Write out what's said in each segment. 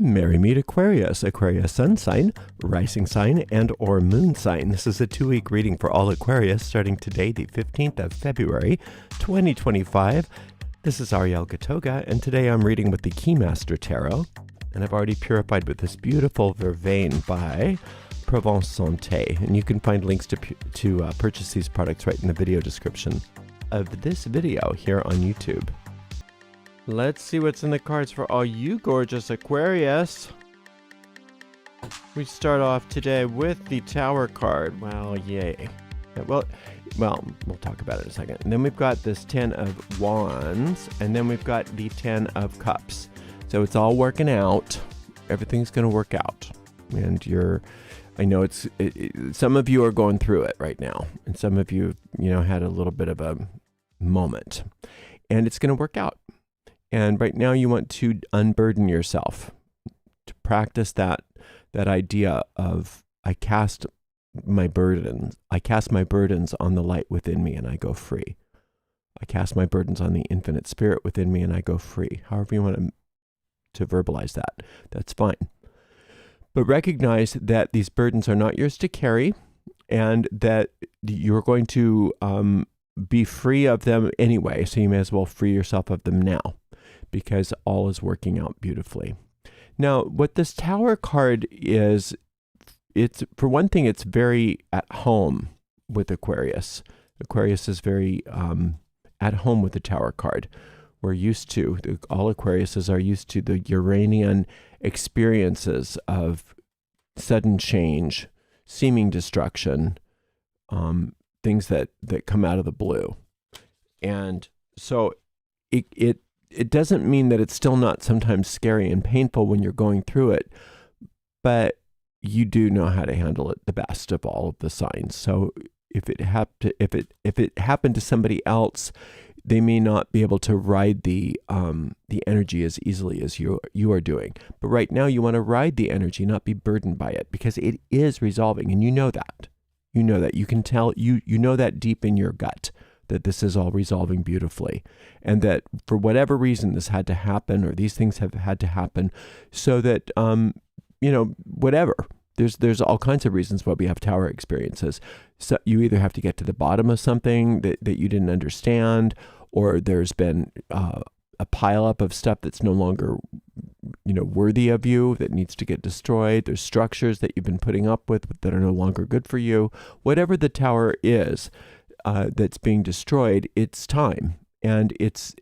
Merry meet Aquarius, Aquarius sun sign, rising sign, and or moon sign. This is a 2-week reading for all Aquarius starting today, the 15th of February, 2025. This is Ariel and today I'm reading with the Keymaster Tarot, and I've already purified with this beautiful vervain by Provence Santé, and you can find links to purchase these products right in the video description of this video here on YouTube. Let's see what's in the cards for all you gorgeous Aquarius. We start off today with the Tower card. Wow, yay. Yeah, well, we'll talk about it in a second. And then we've got this 10 of Wands, and then we've got the 10 of Cups. So it's all working out. Everything's going to work out. And I know some of you are going through it right now. And some of you, had a little bit of a moment. And it's going to work out. And right now you want to unburden yourself, to practice that idea of I cast my burdens on the light within me and I go free. I cast my burdens on the infinite spirit within me and I go free. However you want to verbalize that, that's fine. But recognize that these burdens are not yours to carry and that you're going to be free of them anyway. So you may as well free yourself of them now, because all is working out beautifully. Now, what this Tower card is, it's for one thing, it's very at home with Aquarius. Aquarius is very at home with the Tower card. We're used to, all Aquariuses are used to the Uranian experiences of sudden change, seeming destruction, things that come out of the blue. And so it doesn't mean that it's still not sometimes scary and painful when you're going through it, but you do know how to handle it the best of all of the signs. So if it happened to somebody else, they may not be able to ride the energy as easily as you are doing. But right now you want to ride the energy, not be burdened by it, because it is resolving, and you know that. You know that. You can tell, you know that deep in your gut, that this is all resolving beautifully, and that for whatever reason this had to happen, or these things have had to happen, so that whatever. There's all kinds of reasons why we have Tower experiences. So you either have to get to the bottom of something that you didn't understand, or there's been a pileup of stuff that's no longer worthy of you, that needs to get destroyed. There's structures that you've been putting up with that are no longer good for you. Whatever the Tower is that's being destroyed, it's time, and it's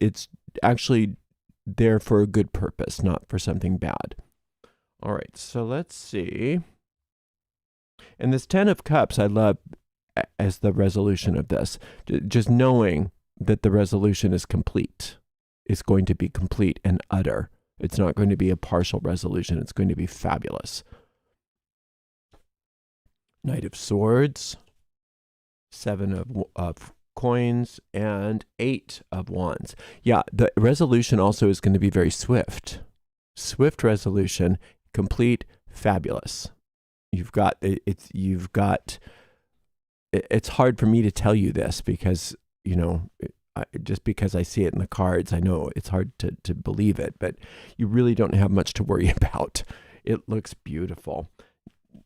actually there for a good purpose, not for something bad. All right, so let's see. And this 10 of Cups I love as the resolution of this. Just knowing that the resolution is complete. It's going to be complete and utter. It's not going to be a partial resolution. It's going to be fabulous. Knight of Swords, 7 of Coins, and 8 of Wands. Yeah, the resolution also is going to be very swift. Swift resolution, complete, fabulous. It's hard for me to tell you this because, just because I see it in the cards, I know it's hard to believe it, but you really don't have much to worry about. It looks beautiful.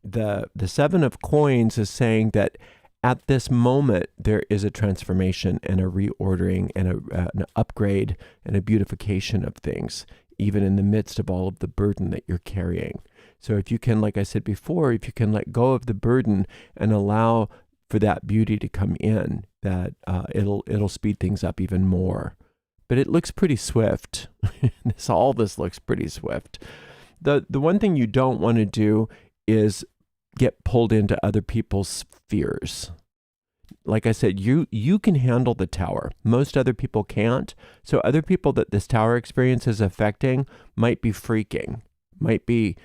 The 7 of Coins is saying that at this moment, there is a transformation and a reordering and an upgrade and a beautification of things, even in the midst of all of the burden that you're carrying. So if you can, like I said before, if you can let go of the burden and allow for that beauty to come in, that it'll speed things up even more. But it looks pretty swift. All this looks pretty swift. The one thing you don't want to do is get pulled into other people's fears. Like I said, you can handle the Tower. Most other people can't. So other people that this Tower experience is affecting might be freaking, might be,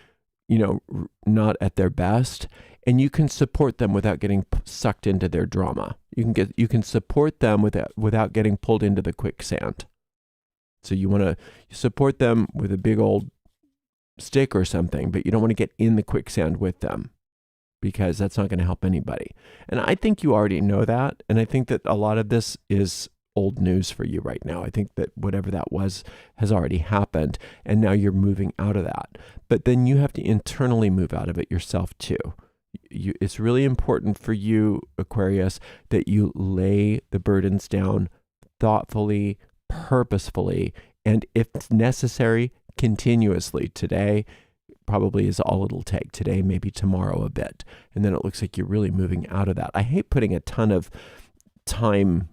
not at their best. And you can support them without getting sucked into their drama. You can support them without getting pulled into the quicksand. So you want to support them with a big old stick or something, but you don't want to get in the quicksand with them, because that's not going to help anybody. And I think you already know that. And I think that a lot of this is old news for you right now. I think that whatever that was has already happened, and now you're moving out of that. But then you have to internally move out of it yourself too. It's really important for you, Aquarius, that you lay the burdens down thoughtfully, purposefully, and if necessary, continuously. Today probably is all it'll take. Today, maybe tomorrow a bit. And then it looks like you're really moving out of that. I hate putting a ton of time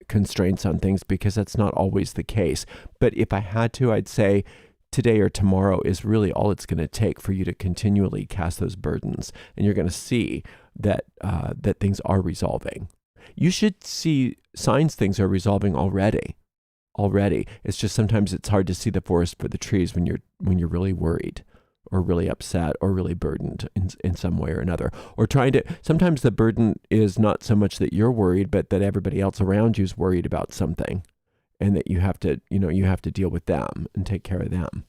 constraints on things because that's not always the case. But if I had to, I'd say today or tomorrow is really all it's going to take for you to continually cast those burdens. And you're going to see that that things are resolving. You should see signs things are resolving already. It's just sometimes it's hard to see the forest for the trees when you're really worried or really upset or really burdened in some way or another. Or sometimes the burden is not so much that you're worried, but that everybody else around you is worried about something, and that you have to deal with them and take care of them.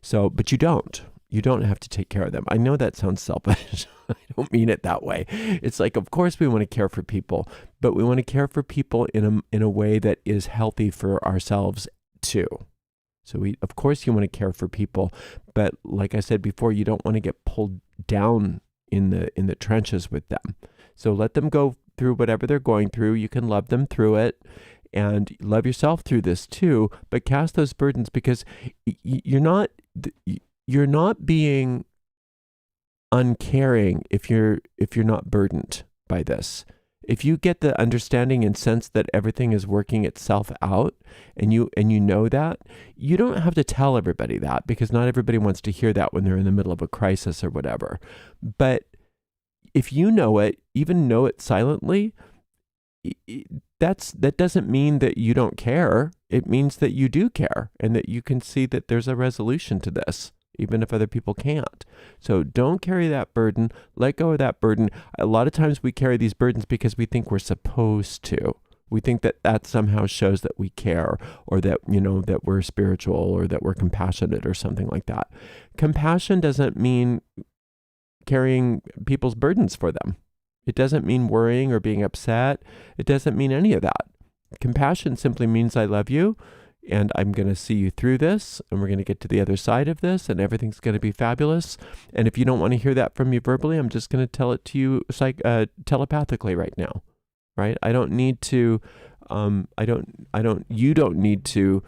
So, but you don't have to take care of them. I know that sounds selfish. I don't mean it that way. It's like, of course we want to care for people, but we want to care for people in a way that is healthy for ourselves too. So of course you want to care for people, but like I said before, you don't want to get pulled down in the trenches with them. So let them go through whatever they're going through. You can love them through it and love yourself through this too, but cast those burdens, because you're not being uncaring if you're not burdened by this. If you get the understanding and sense that everything is working itself out, and you know that, you don't have to tell everybody that, because not everybody wants to hear that when they're in the middle of a crisis or whatever. But if you know it, even know it silently, that doesn't mean that you don't care. It means that you do care, and that you can see that there's a resolution to this, even if other people can't. So don't carry that burden. Let go of that burden. A lot of times we carry these burdens because we think we're supposed to. We think that somehow shows that we care, or that, that we're spiritual, or that we're compassionate or something like that. Compassion doesn't mean carrying people's burdens for them. It doesn't mean worrying or being upset. It doesn't mean any of that. Compassion simply means I love you, and I'm going to see you through this, and we're going to get to the other side of this, and everything's going to be fabulous. And if you don't want to hear that from me verbally, I'm just going to tell it to you telepathically right now, right? I don't need to, you don't need to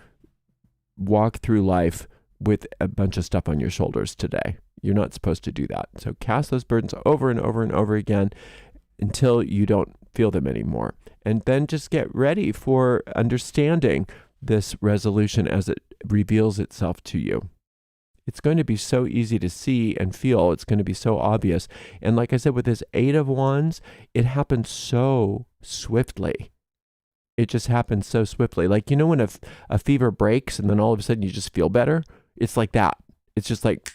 walk through life with a bunch of stuff on your shoulders today. You're not supposed to do that. So cast those burdens over and over and over again until you don't feel them anymore. And then just get ready for understanding this resolution as it reveals itself to you. It's going to be so easy to see and feel. It's going to be so obvious. And like I said, with this 8 of Wands, it happens so swiftly. It just happens so swiftly. Like, when a fever breaks and then all of a sudden you just feel better? It's like that. It's just like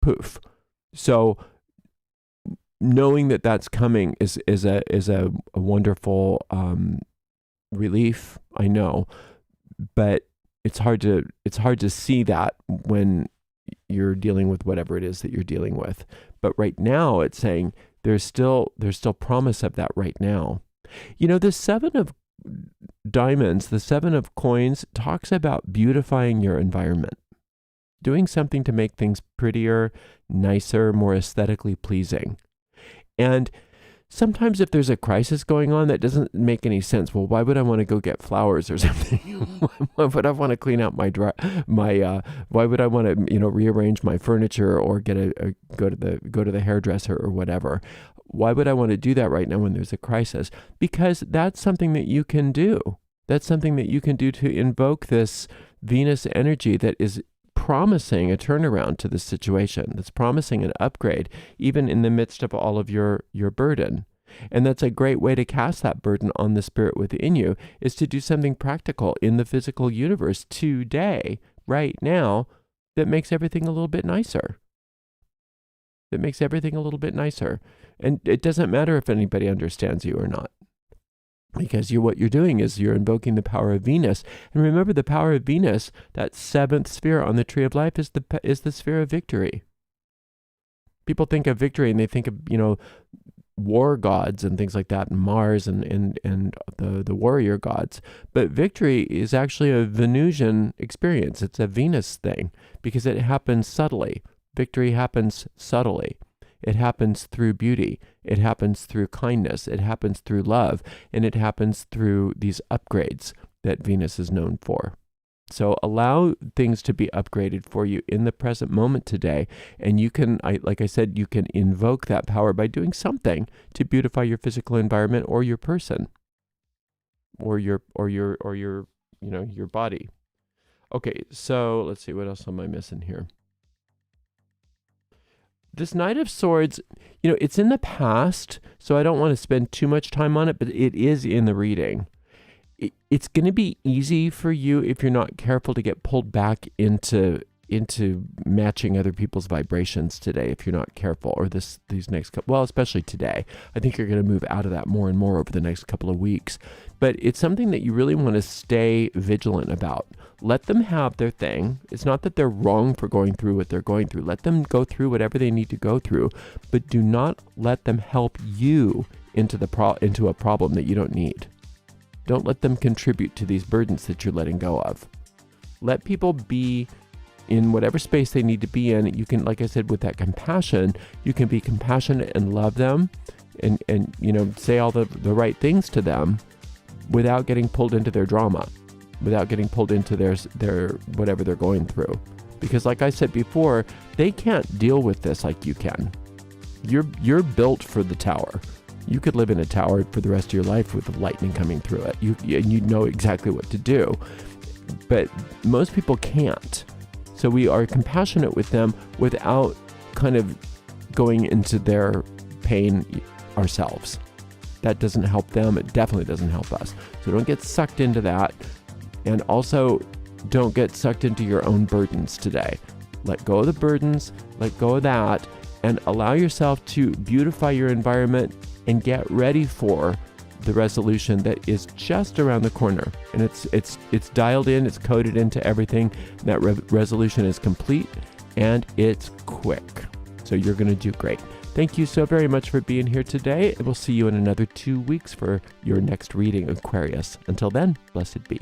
poof. So knowing that that's coming is a wonderful relief, I know. But it's hard to see that when you're dealing with whatever it is that you're dealing with. But right now it's saying there's still promise of that right now. The 7 of diamonds, the 7 of coins, talks about beautifying your environment, doing something to make things prettier, nicer, more aesthetically pleasing. And sometimes if there's a crisis going on that doesn't make any sense, well, why would I want to go get flowers or something? Why would I want to clean out why would I want to, rearrange my furniture or go to the hairdresser or whatever? Why would I want to do that right now when there's a crisis? Because that's something that you can do. That's something that you can do to invoke this Venus energy that is promising a turnaround to this situation, that's promising an upgrade, even in the midst of all of your burden. And that's a great way to cast that burden on the spirit within you, is to do something practical in the physical universe today, right now, that makes everything a little bit nicer. And it doesn't matter if anybody understands you or not. Because what you're doing is you're invoking the power of Venus. And remember, the power of Venus, that 7th sphere on the tree of life, is the sphere of victory. People think of victory and they think of, war gods and things like that, and Mars and the warrior gods. But victory is actually a Venusian experience. It's a Venus thing because it happens subtly. Victory happens subtly. It happens through beauty. It happens through kindness. It happens through love. And it happens through these upgrades that Venus is known for. So allow things to be upgraded for you in the present moment today. And you can, like I said, you can invoke that power by doing something to beautify your physical environment or your person or your body. Okay, so let's see, what else am I missing here? This Knight of Swords, it's in the past, so I don't want to spend too much time on it, but it is in the reading. It's going to be easy for you, if you're not careful, to get pulled back into matching other people's vibrations today, if you're not careful, or these next couple, well, especially today. I think you're going to move out of that more and more over the next couple of weeks. But it's something that you really want to stay vigilant about. Let them have their thing. It's not that they're wrong for going through what they're going through. Let them go through whatever they need to go through, but do not let them help you into a problem that you don't need. Don't let them contribute to these burdens that you're letting go of. Let people be in whatever space they need to be in. You can, like I said, with that compassion, you can be compassionate and love them and say all the right things to them without getting pulled into their drama, without getting pulled into their whatever they're going through. Because like I said before, they can't deal with this like you can. You're built for the tower. You could live in a tower for the rest of your life with lightning coming through it. You know exactly what to do. But most people can't. So we are compassionate with them without kind of going into their pain ourselves. That doesn't help them. It definitely doesn't help us. So don't get sucked into that. And also don't get sucked into your own burdens today. Let go of the burdens, let go of that, and allow yourself to beautify your environment and get ready for the resolution that is just around the corner. And it's dialed in, it's coded into everything. That resolution is complete and it's quick. So you're going to do great. Thank you so very much for being here today. We'll see you in another 2 weeks for your next reading, Aquarius. Until then, blessed be.